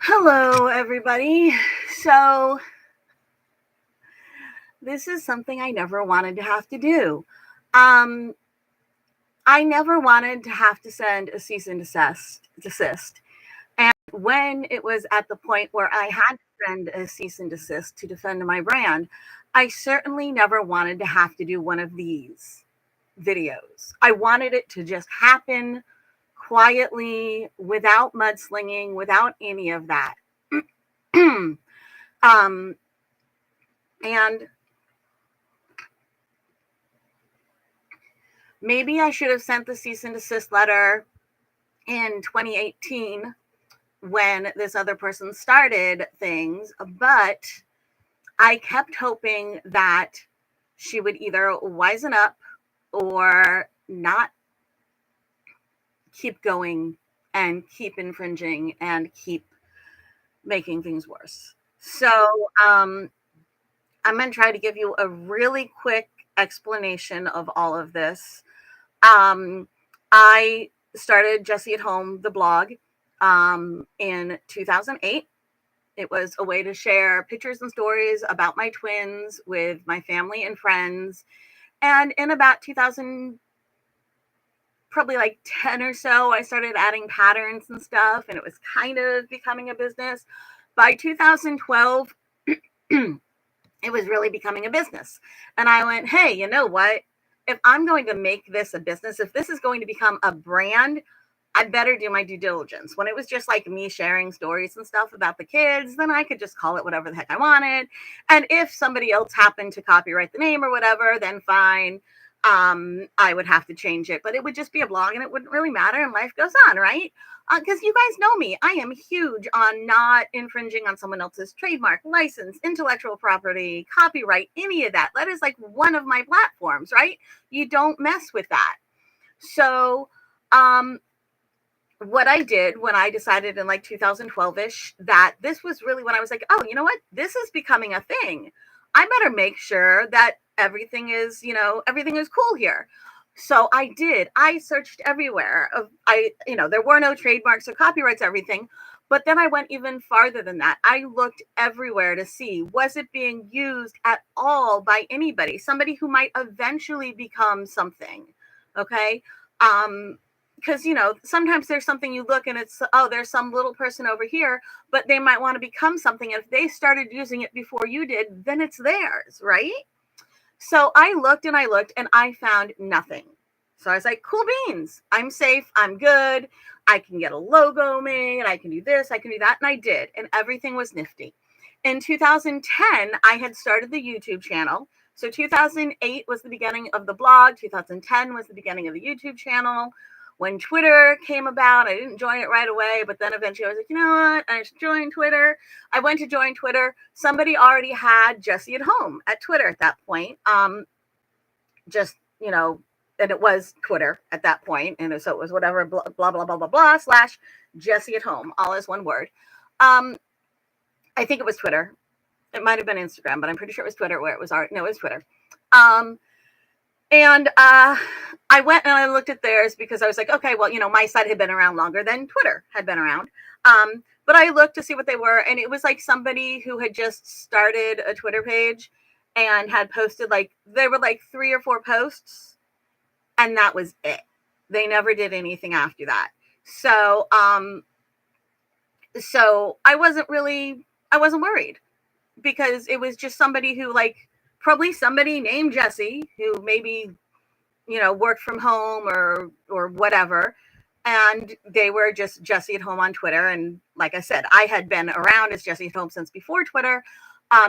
Hello, everybody. So, this is something I never wanted to have to do. Um, I never wanted to have to send a cease and desist. And when it was at the point where I had to send a cease and desist to defend my brand, I certainly never wanted to have to do one of these videos. I wanted it to just happen quietly, without mudslinging, without any of that. um, and maybe I should have sent the cease and desist letter in 2018 when this other person started things, but I kept hoping that she would either wisen up or not keep going and keep infringing and keep making things worse. So I'm going to try to give you a really quick explanation of all of this. I started Jessie At Home, the blog, in 2008. It was a way to share pictures and stories about my twins with my family and friends. And in about 2000, probably like 10 or so, I started adding patterns and stuff, and it was kind of becoming a business. By 2012, it was really becoming a business. And I went, hey, you know what? If I'm going to make this a business, if this is going to become a brand, I better do my due diligence. When it was just like me sharing stories and stuff about the kids, then I could just call it whatever the heck I wanted. And if somebody else happened to copyright the name or whatever, then fine. I would have to change it, but it would just be a blog and it wouldn't really matter, and life goes on, right? Because you guys know me, I am huge on not infringing on someone else's trademark, license, intellectual property, copyright, any of that. That is like one of my platforms, right? You don't mess with that. So, what I did when I decided in like 2012-ish that this was really when I was like, oh, you know what? This is becoming a thing. I better make sure that everything is cool here. So I did. I searched everywhere. There were no trademarks or copyrights, everything. But then I went even farther than that. I looked everywhere to see, was it being used at all by anybody, somebody who might eventually become something. Okay. Because sometimes there's something you look and it's, oh, there's some little person over here, but they might want to become something. And if they started using it before you did, then it's theirs, right? So I looked and I found nothing. So I was like, cool beans, I'm safe, I'm good, I can get a logo made, I can do this, I can do that. And I did, and everything was nifty. In 2010, I had started the YouTube channel. So 2008 was the beginning of the blog, 2010 was the beginning of the YouTube channel. When Twitter came about, I didn't join it right away, but then eventually I was like, you know what? I should join Twitter. I went to join Twitter. Somebody already had Jessie At Home at Twitter at that point. And it was Twitter at that point. And so it was whatever, blah, blah, blah, blah, blah, blah, / Jessie At Home, all as one word. I think it was Twitter. It might have been Instagram, but I'm pretty sure it was Twitter where it was art. No, it was Twitter. And I went and I looked at theirs because I was like, okay, well, my site had been around longer than Twitter had been around. But I looked to see what they were, and it was like somebody who had just started a Twitter page and had posted there were 3 or 4 posts, and that was it. They never did anything after that. So I wasn't worried, because it was just somebody who probably somebody named Jessie who maybe, worked from home or whatever. And they were just Jessie At Home on Twitter. And like I said, I had been around as Jessie At Home since before Twitter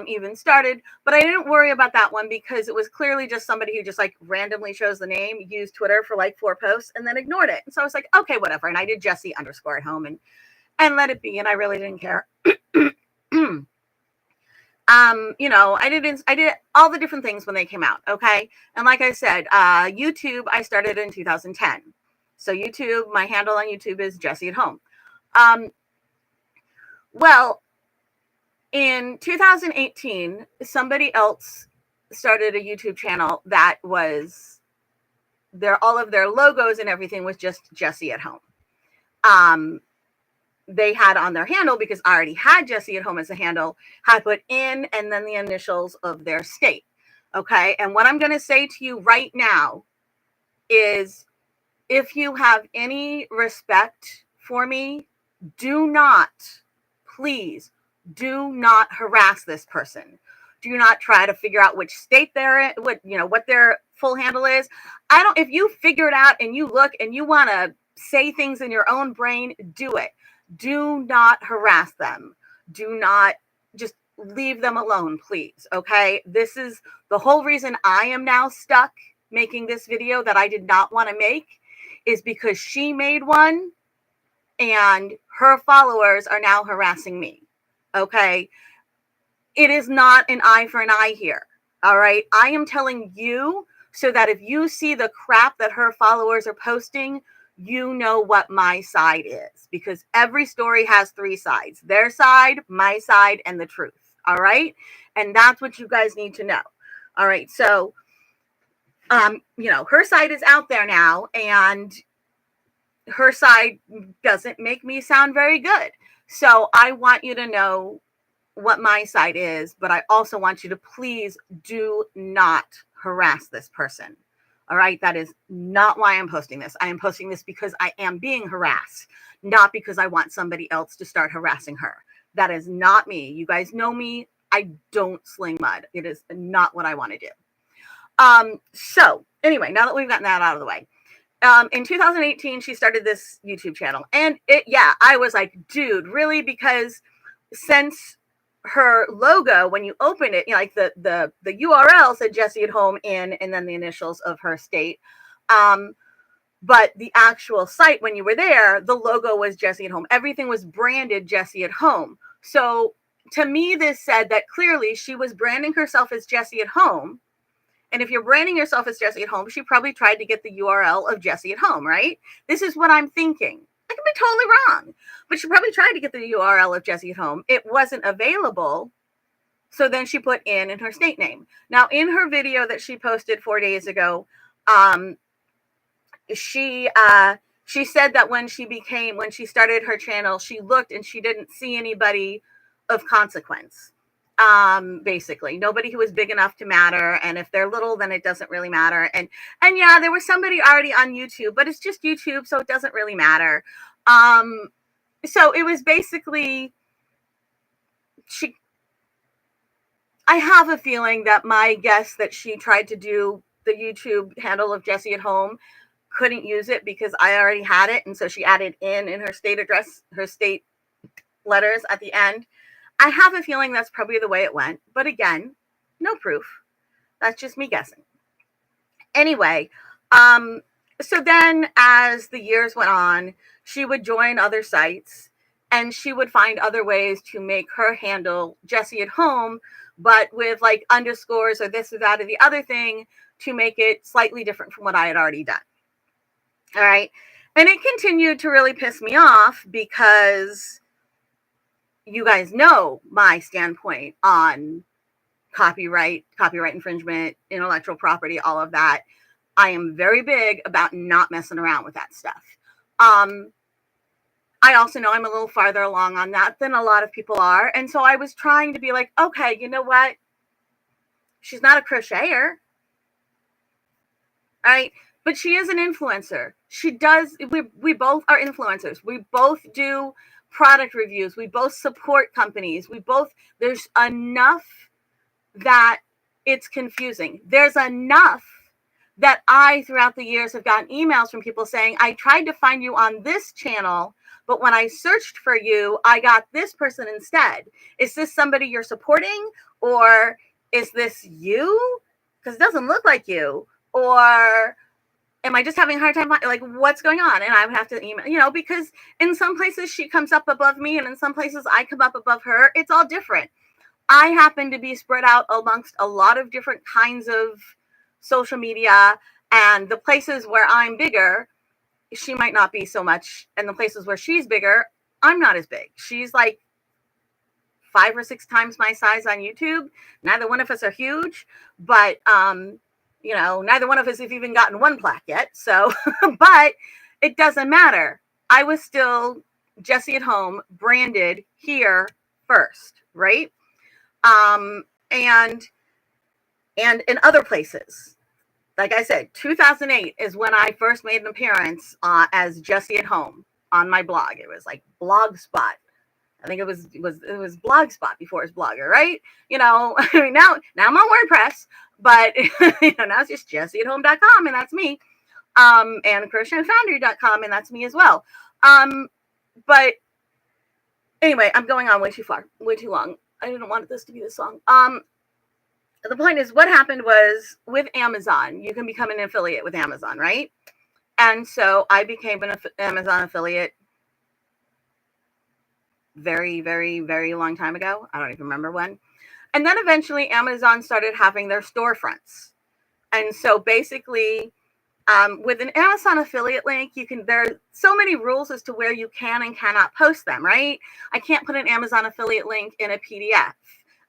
even started, but I didn't worry about that one because it was clearly just somebody who just randomly chose the name, used Twitter for 4 posts, and then ignored it. And so I was like, okay, whatever. And I did Jessie _ At Home and let it be. And I really didn't care. I did all the different things when they came out. Okay. And like I said, YouTube, I started in 2010. So YouTube, my handle on YouTube is Jessie At Home. Well, in 2018, somebody else started a YouTube channel that was all of their logos and everything was just Jessie At Home. they had on their handle, because I already had Jessie at Home as a handle, had put in and then the initials of their state. Okay. And what I'm going to say to you right now is, if you have any respect for me, do not, please, do not harass this person. Do not try to figure out which state they're in, what their full handle is. If you figure it out and you look and you want to say things in your own brain, do it. Do not harass them. Do not, just leave them alone, please. Okay. This is the whole reason I am now stuck making this video that I did not want to make, is because she made one and her followers are now harassing me. Okay. It is not an eye for an eye here. All right. I am telling you so that if you see the crap that her followers are posting, you know what my side is, because every story has three sides: their side, my side, and the truth. All right. And that's what you guys need to know. All right. So, her side is out there now, and her side doesn't make me sound very good. So I want you to know what my side is, but I also want you to please do not harass this person. All right. That is not why I'm posting this. I am posting this because I am being harassed, not because I want somebody else to start harassing her. That is not me. You guys know me. I don't sling mud. It is not what I want to do. So anyway, now that we've gotten that out of the way, in 2018, she started this YouTube channel, and I was like, dude, really? Because since her logo, when you open it, like the URL said Jessie at Home and then the initials of her state. But the actual site, when you were there, the logo was Jessie at Home. Everything was branded Jessie at Home. So to me, this said that clearly she was branding herself as Jessie at Home. And if you're branding yourself as Jessie at Home, she probably tried to get the URL of Jessie at Home, right? This is what I'm thinking. I could be totally wrong, but she probably tried to get the URL of Jessie at Home. It wasn't available. So then she put in her state name. Now, in her video that she posted 4 days ago, she said that when she started her channel, she looked and she didn't see anybody of consequence. Basically nobody who was big enough to matter, and if they're little, then it doesn't really matter. And yeah, there was somebody already on YouTube, but it's just YouTube, so it doesn't really matter. So it was basically, I have a feeling that my guess that she tried to do the YouTube handle of Jessie at Home, couldn't use it because I already had it, and so she added in her state address, her state letters at the end. I have a feeling that's probably the way it went. But again, no proof. That's just me guessing. Anyway, so then as the years went on, she would join other sites and she would find other ways to make her handle Jessie at Home, but with like underscores or this or that or the other thing to make it slightly different from what I had already done. All right. And it continued to really piss me off because you guys know my standpoint on copyright infringement, intellectual property, all of that. I am very big about not messing around with that stuff. I also know I'm a little farther along on that than a lot of people are. And so I was trying to be like, okay, you know what? She's not a crocheter. All right. But she is an influencer. She does. We both are influencers. We both do product reviews. We both support companies. There's enough that it's confusing. There's enough that I, throughout the years, have gotten emails from people saying, I tried to find you on this channel, but when I searched for you, I got this person instead. Is this somebody you're supporting? Or is this you? Because it doesn't look like you. Or am I just having a hard time? Like, what's going on? And I would have to email, because in some places she comes up above me and in some places I come up above her. It's all different. I happen to be spread out amongst a lot of different kinds of social media, and the places where I'm bigger, she might not be so much. And the places where she's bigger, I'm not as big. She's like 5 or 6 times my size on YouTube. Neither one of us are huge, but, neither one of us have even gotten one plaque yet. So, but it doesn't matter. I was still Jessie at Home branded here first, right? Um, and in other places. Like I said, 2008 is when I first made an appearance as Jessie at Home on my blog. It was like Blogspot. I think it was Blogspot before it was Blogger, right? You know, I mean, now I'm on WordPress, but you know, now it's just jessieathome.com, and that's me. And crochetfoundry.com, and that's me as well. But anyway, I'm going on way too far, way too long. I didn't want this to be this long. The point is, what happened was with Amazon, you can become an affiliate with Amazon, right? And so I became an Amazon affiliate very, very, very long time ago. I don't even remember when. And then eventually Amazon started having their storefronts. And so basically, with an Amazon affiliate link, there are so many rules as to where you can and cannot post them, right? I can't put an Amazon affiliate link in a PDF.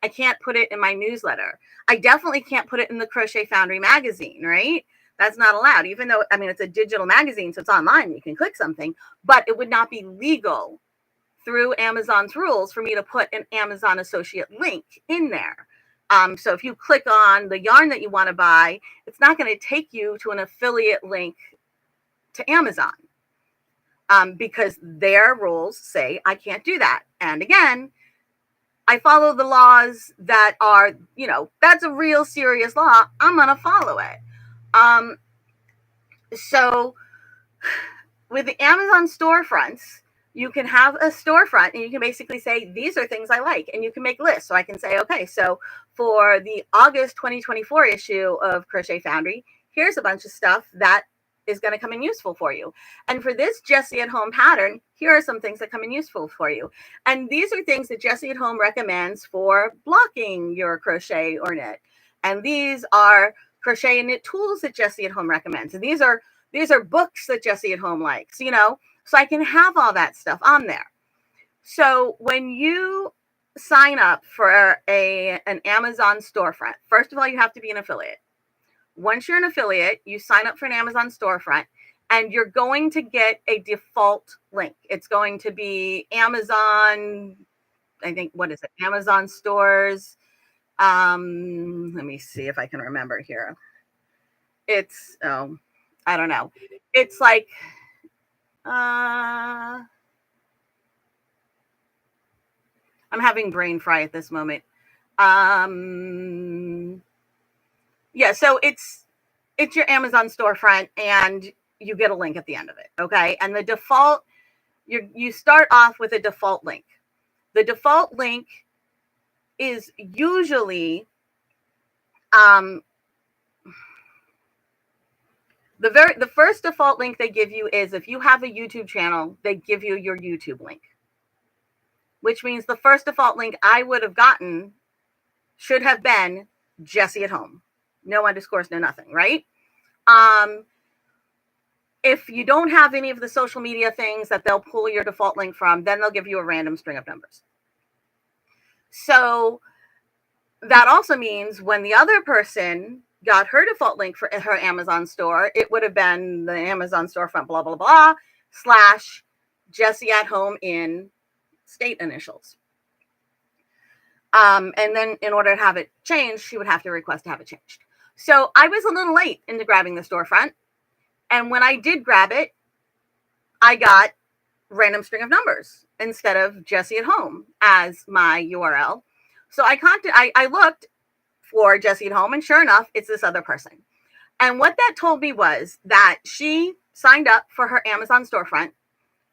I can't put it in my newsletter. I definitely can't put it in the Crochet Foundry magazine, right? That's not allowed, even though, I mean, it's a digital magazine, so it's online. You can click something, but it would not be legal through Amazon's rules for me to put an Amazon associate link in there. So if you click on the yarn that you want to buy, it's not going to take you to an affiliate link to Amazon because their rules say I can't do that. And again, I follow the laws that are, you know, that's a real serious law. I'm going to follow it. So with the Amazon storefronts, you can have a storefront and you can basically say, these are things I like, and you can make lists. So I can say, okay, so for the August 2024 issue of Crochet Foundry, here's a bunch of stuff that is going to come in useful for you. And for this Jessie at Home pattern, here are some things that come in useful for you. And these are things that Jessie at Home recommends for blocking your crochet or knit. And these are crochet and knit tools that Jessie at Home recommends. And these are books that Jessie at Home likes, you know, so I can have all that stuff on there. So when you sign up for an Amazon storefront, first of all, you have to be an affiliate. Once you're an affiliate, you sign up for an Amazon storefront, and you're going to get a default link. It's going to be Amazon, I think, what is it? Amazon stores. Let me see if I can remember here. It's, I don't know. It's like, I'm having brain fry at this moment. Yeah, so it's your Amazon storefront, and you get a link at the end of it, okay? And the default, you start off with a default link. The default link is usually the first default link they give you is, if you have a YouTube channel, they give you your YouTube link, which means the first default link I would have gotten should have been Jessie at Home. No underscores, no nothing, right? If you don't have any of the social media things that they'll pull your default link from, then they'll give you a random string of numbers. So that also means when the other person got her default link for her Amazon store, it would have been the Amazon storefront, blah, blah, blah, / Jessie at Home in state initials. And then in order to have it changed, she would have to request to have it changed. So I was a little late into grabbing the storefront. And when I did grab it, I got random string of numbers instead of Jessie at Home as my URL. So I looked for Jessie at Home, and sure enough, it's this other person. And what that told me was that she signed up for her Amazon storefront.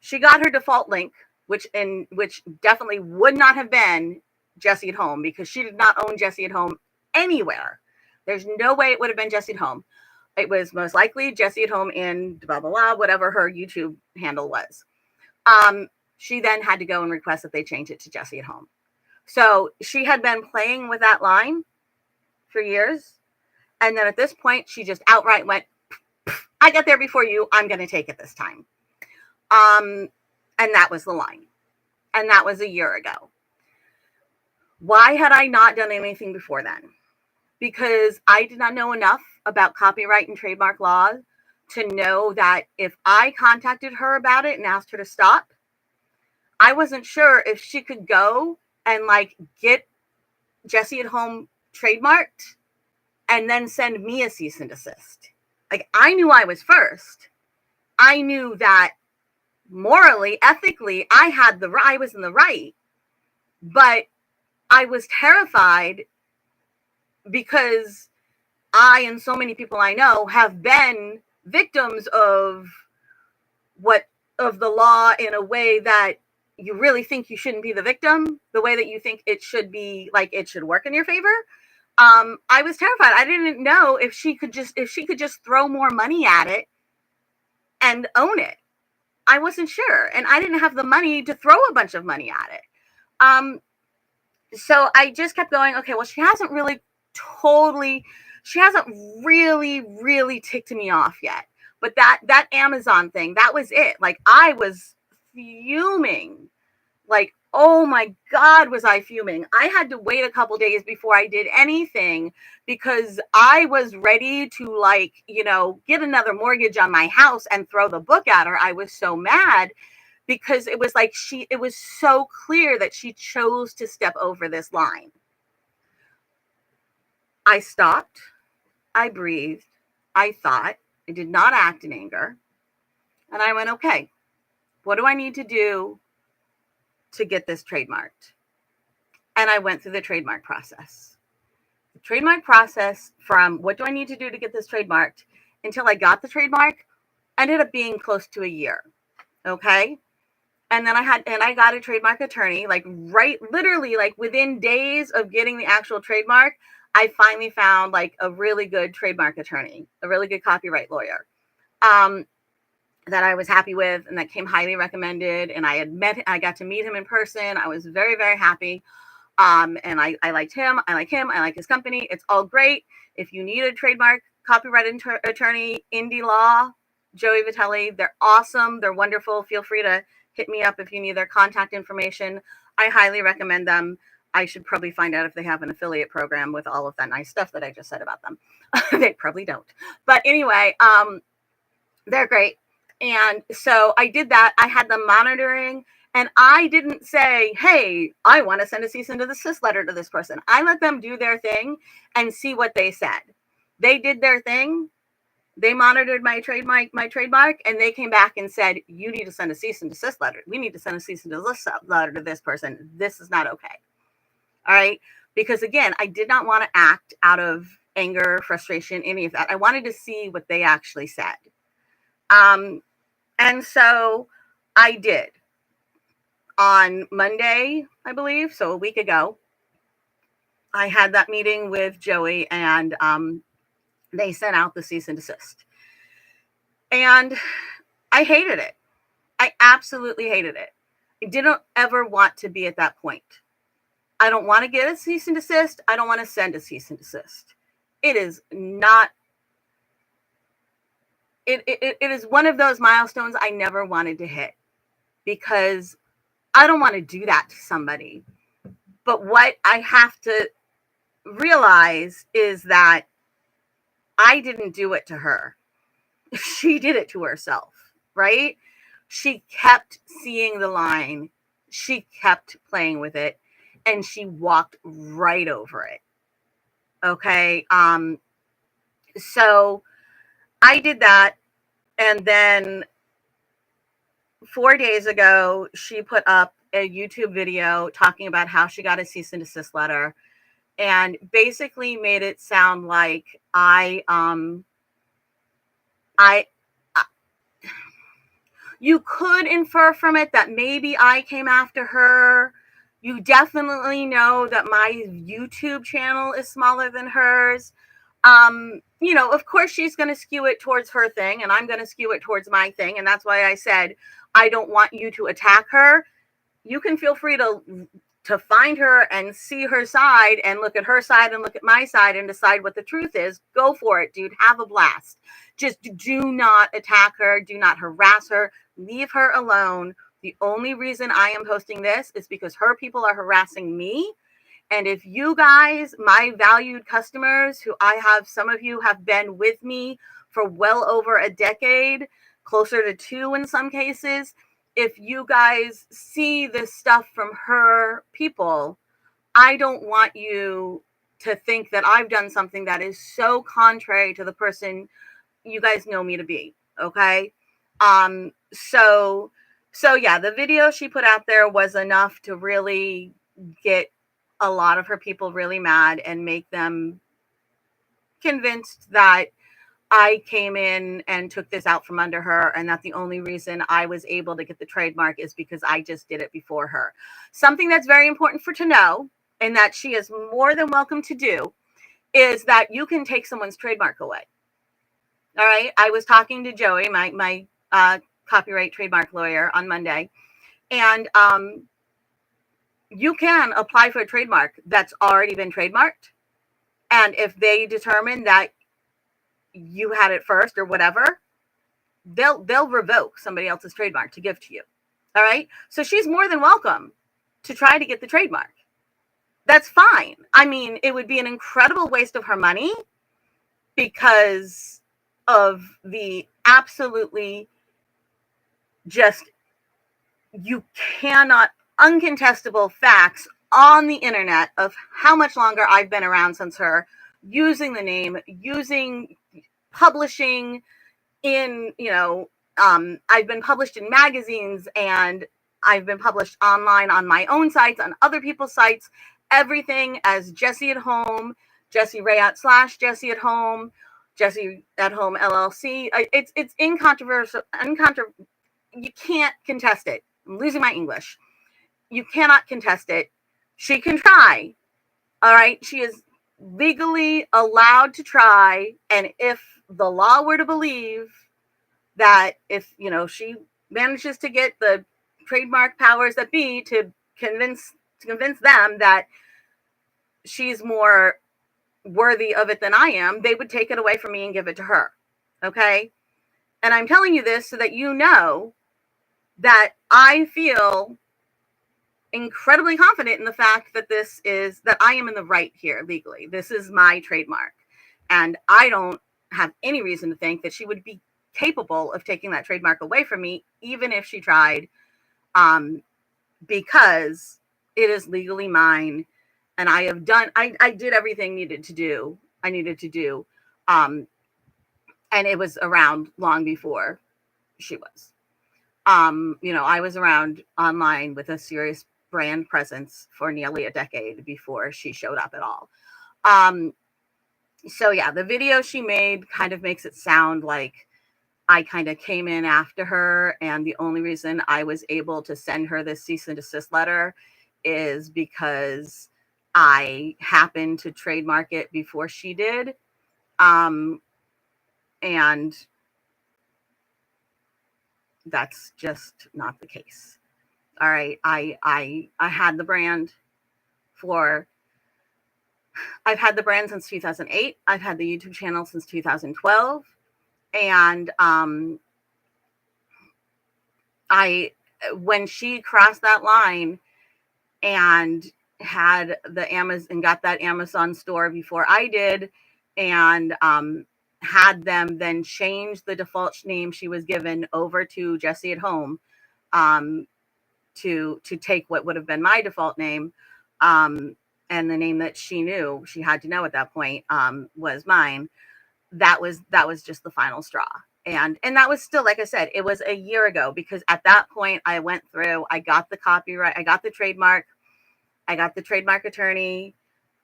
She got her default link, which definitely would not have been Jessie at Home, because she did not own Jessie at Home anywhere. There's no way it would have been Jessie at Home. It was most likely Jessie at Home in blah, blah, blah, whatever her YouTube handle was. She then had to go and request that they change it to Jessie at Home. So she had been playing with that line for years. And then at this point, she just outright went, I got there before you. I'm going to take it this time. And that was the line. And that was a year ago. Why had I not done anything before then? Because I did not know enough about copyright and trademark law to know that if I contacted her about it and asked her to stop, I wasn't sure if she could go and like get Jessie at Home trademarked and then send me a cease and desist. Like, I knew I was first. I knew that morally, ethically, I was in the right, but I was terrified because I and so many people I know have been victims of the law in a way that you really think you shouldn't be the victim, the way that you think it should be, like it should work in your favor. I was terrified. I didn't know if she could just throw more money at it and own it. I wasn't sure, and I didn't have the money to throw a bunch of money at it. So I just kept going, okay, well, she hasn't really really ticked me off yet. But that Amazon thing, that was it. Like, I was fuming. Like, oh my God, was I fuming. I had to wait a couple days before I did anything because I was ready to, like, get another mortgage on my house and throw the book at her. I was so mad because it was like it was so clear that she chose to step over this line. I stopped. I breathed. I thought. I did not act in anger. And I went, okay, what do I need to do to get this trademarked? And I went through the trademark process. The trademark process from what do I need to do to get this trademarked until I got the trademark ended up being close to a year. Okay. And then I got a trademark attorney, like literally like within days of getting the actual trademark, I finally found like a really good trademark attorney, a really good copyright lawyer, that I was happy with and that came highly recommended. And I got to meet him in person. I was very, very happy. And I liked him. I like him. I like his company. It's all great. If you need a trademark copyright attorney, Indie Law, Joey Vitelli, they're awesome. They're wonderful. Feel free to hit me up if you need their contact information. I highly recommend them. I should probably find out if they have an affiliate program with all of that nice stuff that I just said about them. They probably don't. But anyway, they're great. And so I did that. I had them monitoring, and I didn't say, hey, I want to send a cease and desist letter to this person. I let them do their thing and see what they said. They did their thing. They monitored my trademark, and they came back and said, you need to send a cease and desist letter. We need to send a cease and desist letter to this person. This is not okay. All right. Because again, I did not want to act out of anger, frustration, any of that. I wanted to see what they actually said. And so I did. On Monday, I believe, so a week ago, I had that meeting with Joey, and they sent out the cease and desist. And I hated it. I absolutely hated it. I didn't ever want to be at that point. I don't want to get a cease and desist. I don't want to send a cease and desist. It is not. It is one of those milestones I never wanted to hit because I don't want to do that to somebody. But what I have to realize is that I didn't do it to her. She did it to herself, right? She kept seeing the line. She kept playing with it, and she walked right over it. Okay. So I did that. And then 4 days ago, she put up a YouTube video talking about how she got a cease and desist letter, and basically made it sound like you could infer from it that maybe I came after her. You definitely know that my YouTube channel is smaller than hers. Of course she's going to skew it towards her thing, and I'm going to skew it towards my thing. And that's why I said, I don't want you to attack her. You can feel free to find her and see her side and look at her side and look at my side and decide what the truth is. Go for it, dude. Have a blast. Just do not attack her. Do not harass her. Leave her alone. The only reason I am posting this is because her people are harassing me. And if you guys, my valued customers, who some of you have been with me for well over a decade, closer to 2 in some cases, if you guys see this stuff from her people, I don't want you to think that I've done something that is so contrary to the person you guys know me to be. Okay. So yeah, the video she put out there was enough to really get a lot of her people really mad and make them convinced that I came in and took this out from under her, and that the only reason I was able to get the trademark is because I just did it before her. Something that's very important for to know, and that she is more than welcome to do, is that you can take someone's trademark away. All right. I was talking to Joey, my copyright trademark lawyer, on Monday, and you can apply for a trademark that's already been trademarked, and if they determine that you had it first or whatever, they'll revoke somebody else's trademark to give to you. All right. So she's more than welcome to try to get the trademark. That's fine. I mean, it would be an incredible waste of her money because of the absolutely just, you cannot, uncontestable facts on the internet of how much longer I've been around since her, using the name, using publishing in, I've been published in magazines, and I've been published online on my own sites, on other people's sites, everything as Jessie at Home, Jessie Rayat / Jessie at Home, Jessie at Home LLC. It's incontrovertible. You can't contest it. I'm losing my English. You cannot contest it. She can try. All right. She is legally allowed to try. And if the law were to believe that, if, she manages to get the trademark powers that be to convince them that she's more worthy of it than I am, they would take it away from me and give it to her. Okay. And I'm telling you this so that you know that I feel incredibly confident in the fact that that I am in the right here legally. This is my trademark. And I don't have any reason to think that she would be capable of taking that trademark away from me, even if she tried, because it is legally mine. And I did everything I needed to do. And it was around long before she was. I was around online with a serious brand presence for nearly a decade before she showed up at all. So yeah, the video she made kind of makes it sound like I kind of came in after her, and the only reason I was able to send her this cease and desist letter is because I happened to trademark it before she did. And that's just not the case. All right. I had the brand I've had the brand since 2008. I've had the YouTube channel since 2012. And when she crossed that line and had the Amazon and got that Amazon store before I did, and had them then change the default name she was given over to Jessie at Home, to take what would have been my default name, and the name that she knew she had to know at that point was mine. That was just the final straw. And that was still, like I said, it was a year ago, because at that point I went through, I got the copyright, I got the trademark, I got the trademark attorney,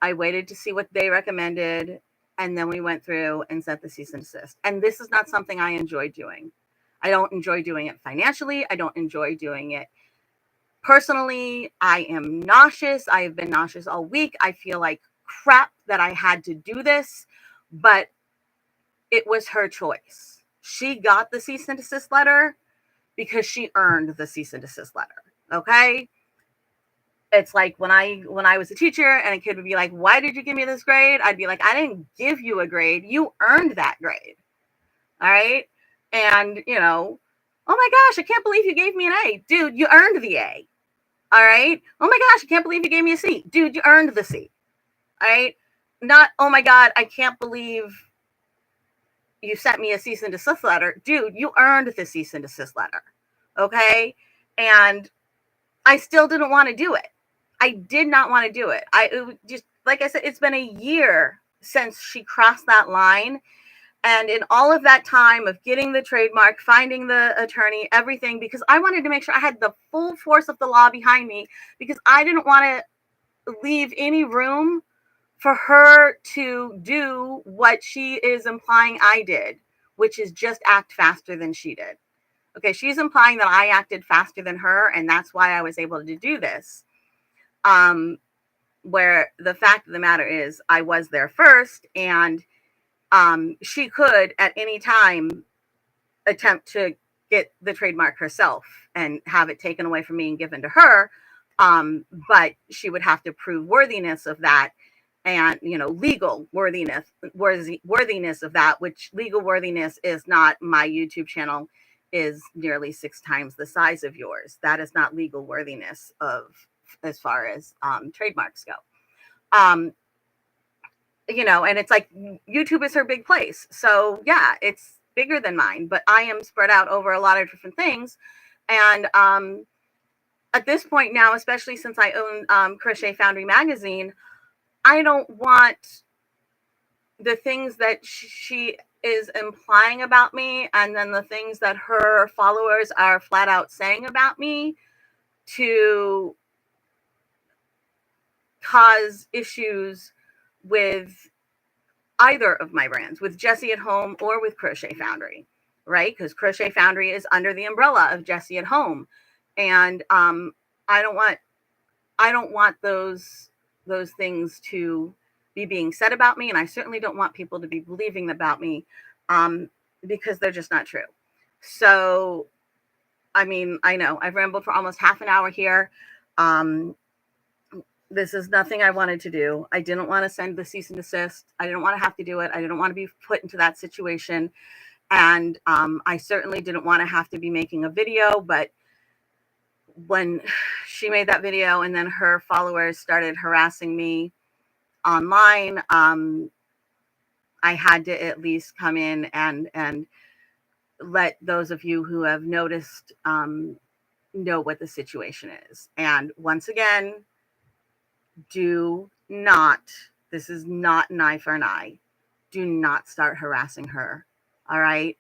I waited to see what they recommended, and then we went through and sent the cease and desist. And this is not something I enjoy doing. I don't enjoy doing it financially. I don't enjoy doing it personally. I am nauseous. I have been nauseous all week. I feel like crap that I had to do this, but it was her choice. She got the cease and desist letter because she earned the cease and desist letter. Okay. It's like when I was a teacher and a kid would be like, "Why did you give me this grade?" I'd be like, "I didn't give you a grade. You earned that grade." All right. And, "Oh my gosh, I can't believe you gave me an A." Dude, you earned the A. All right. "Oh my gosh, I can't believe you gave me a C." Dude, you earned the C. All right. Not, "Oh my God, I can't believe you sent me a cease and desist letter." Dude, you earned the cease and desist letter. Okay. And I still didn't want to do it. I did not want to do it. Just, like I said, it's been a year since she crossed that line. And in all of that time of getting the trademark, finding the attorney, everything, because I wanted to make sure I had the full force of the law behind me, because I didn't want to leave any room for her to do what she is implying I did, which is just act faster than she did. Okay, she's implying that I acted faster than her, and that's why I was able to do this. Where the fact of the matter is, I was there first, and she could at any time attempt to get the trademark herself and have it taken away from me and given to her. But she would have to prove worthiness of that, and legal worthiness of that, which legal worthiness is not. My YouTube channel is nearly 6 times the size of yours. That is not legal worthiness of, as far as trademarks go. And it's like YouTube is her big place. So yeah, it's bigger than mine, but I am spread out over a lot of different things. And at this point now, especially since I own Crochet Foundry magazine, I don't want the things that she is implying about me, and then the things that her followers are flat out saying about me, to cause issues with either of my brands, with Jessie At Home or with Crochet Foundry, right? Because Crochet Foundry is under the umbrella of Jessie At Home, and I don't want those things to be being said about me, and I certainly don't want people to be believing about me, because they're just not true. So, I mean, I know I've rambled for almost half an hour here. This is nothing I wanted to do. I didn't want to send the cease and desist. I didn't want to have to do it. I didn't want to be put into that situation. And I certainly didn't want to have to be making a video. But when she made that video and then her followers started harassing me online, I had to at least come in and let those of you who have noticed know what the situation is. And once again, do not, this is not an eye for an eye. Do not start harassing her. All right.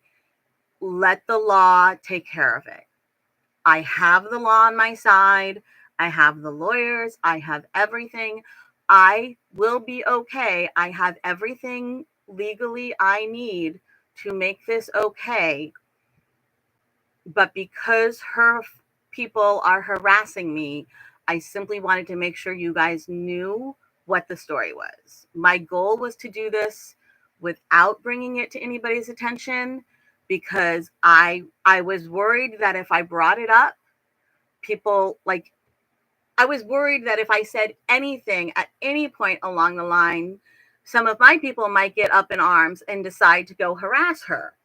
Let the law take care of it. I have the law on my side. I have the lawyers. I have everything. I will be okay. I have everything legally I need to make this okay. But because her people are harassing me, I simply wanted to make sure you guys knew what the story was. My goal was to do this without bringing it to anybody's attention, because I was worried that if I brought it up, I was worried that if I said anything at any point along the line, some of my people might get up in arms and decide to go harass her.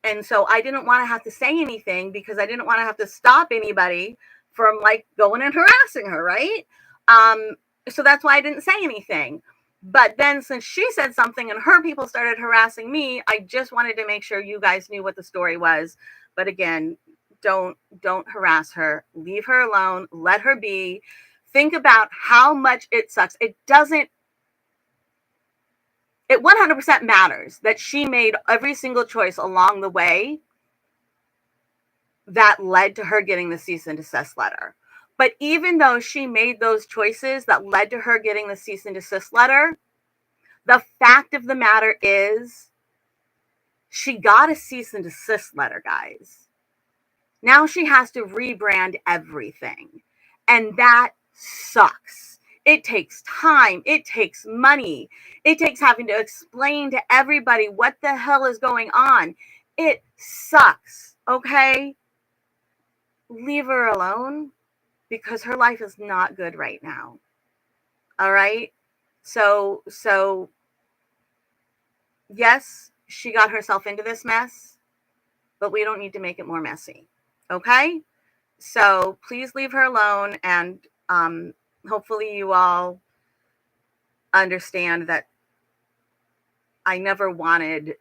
And so I didn't want to have to say anything, because I didn't want to have to stop anybody from going and harassing her, right? So that's why I didn't say anything. But then since she said something and her people started harassing me, I just wanted to make sure you guys knew what the story was. But again, don't harass her. Leave her alone. Let her be. Think about how much it sucks. It 100% matters that she made every single choice along the way that led to her getting the cease and desist letter. But even though she made those choices that led to her getting the cease and desist letter, the fact of the matter is she got a cease and desist letter, guys. Now she has to rebrand everything. And that sucks. It takes time. It takes money. It takes having to explain to everybody what the hell is going on. It sucks, okay? Leave her alone, because her life is not good right now. All right? So yes, she got herself into this mess, but we don't need to make it more messy. Okay? So please leave her alone, and hopefully you all understand that I never wanted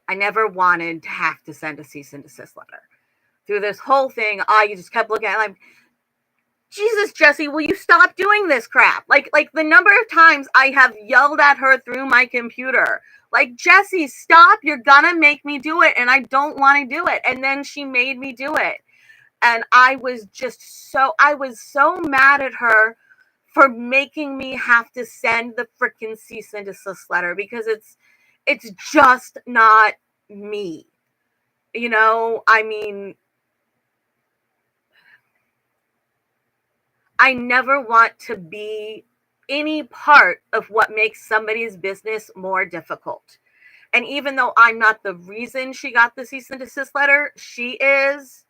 to have to send a cease and desist letter. through this whole thing, I just kept looking at it, like, Jesus, Jessie, will you stop doing this crap? Like the number of times I have yelled at her through my computer, like, Jessie, stop, you're gonna make me do it, and I don't want to do it. And then she made me do it. And I was so mad at her for making me have to send the freaking cease and desist letter, because it's just not me. You know, I mean, I never want to be any part of what makes somebody's business more difficult. And even though I'm not the reason she got the cease and desist letter, she is,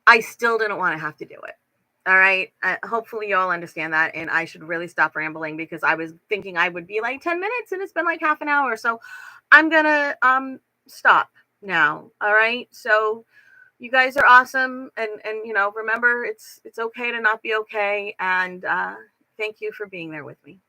I still didn't want to have to do it. All right. Hopefully you all understand that. And I should really stop rambling, because I was thinking I would be like 10 minutes and it's been like half an hour. So I'm going to stop now. All right. So you guys are awesome. And remember, it's okay to not be okay. And thank you for being there with me.